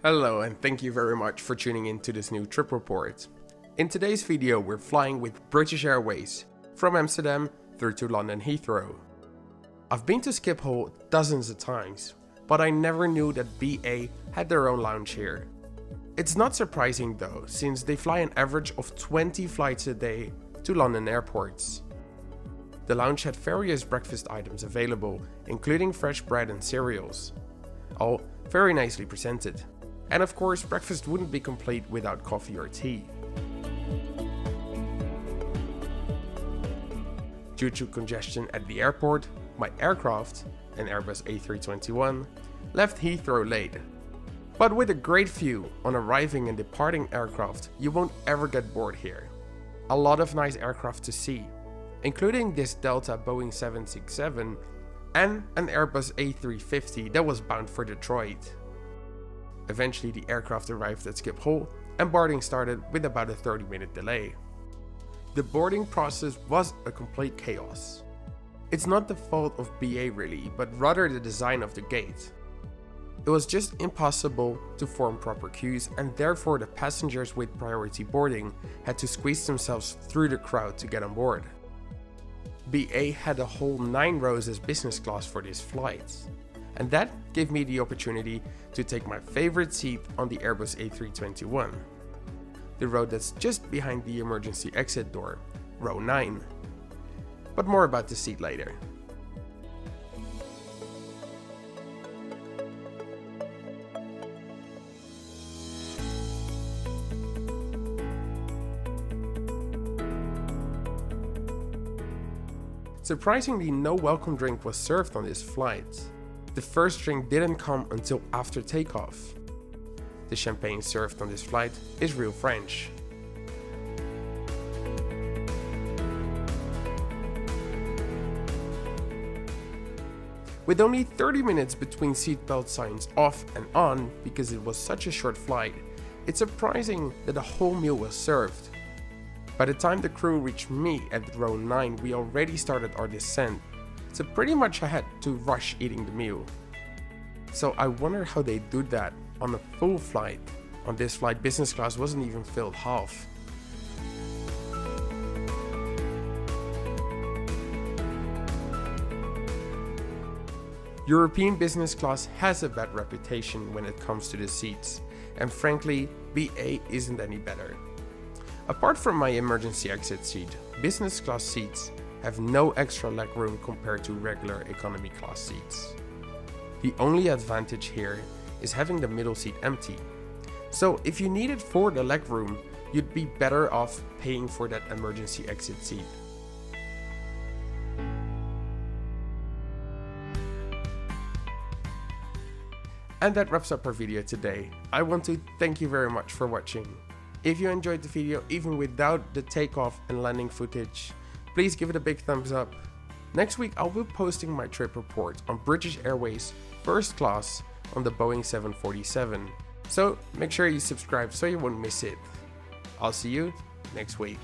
Hello and thank you very much for tuning in to this new trip report. In today's video we're flying with British Airways from Amsterdam through to London Heathrow. I've been to Schiphol dozens of times, but I never knew that BA had their own lounge here. It's not surprising though, since they fly an average of 20 flights a day to London airports. The lounge had various breakfast items available, including fresh bread and cereals, all very nicely presented. And of course, breakfast wouldn't be complete without coffee or tea. Due to congestion at the airport, my aircraft, an Airbus A321, left Heathrow late. But with a great view on arriving and departing aircraft, you won't ever get bored here. A lot of nice aircraft to see, including this Delta Boeing 767 and an Airbus A350 that was bound for Detroit. Eventually the aircraft arrived at Schiphol and boarding started with about a 30-minute delay. The boarding process was a complete chaos. It's not the fault of BA really, but rather the design of the gate. It was just impossible to form proper queues, and therefore the passengers with priority boarding had to squeeze themselves through the crowd to get on board. BA had a whole 9 rows as business class for this flight, and that gave me the opportunity to take my favorite seat on the Airbus A321, the row that's just behind the emergency exit door, row 9. But more about the seat later. Surprisingly, no welcome drink was served on this flight. The first drink didn't come until after takeoff. The champagne served on this flight is real French. With only 30 minutes between seatbelt signs off and on because it was such a short flight, it's surprising that a whole meal was served. By the time the crew reached me at row 9, we already started our descent, so pretty much I had to rush eating the meal. So I wonder how they do that on a full flight. On this flight, business class wasn't even filled half. European business class has a bad reputation when it comes to the seats, and frankly, BA isn't any better. Apart from my emergency exit seat, business class seats have no extra legroom compared to regular economy class seats. The only advantage here is having the middle seat empty. So if you need it for the legroom, you'd be better off paying for that emergency exit seat. And that wraps up our video today. I want to thank you very much for watching. If you enjoyed the video even without the takeoff and landing footage, please give it a big thumbs up. Next week I'll be posting my trip report on British Airways first class on the Boeing 747. So make sure you subscribe so you won't miss it. I'll see you next week.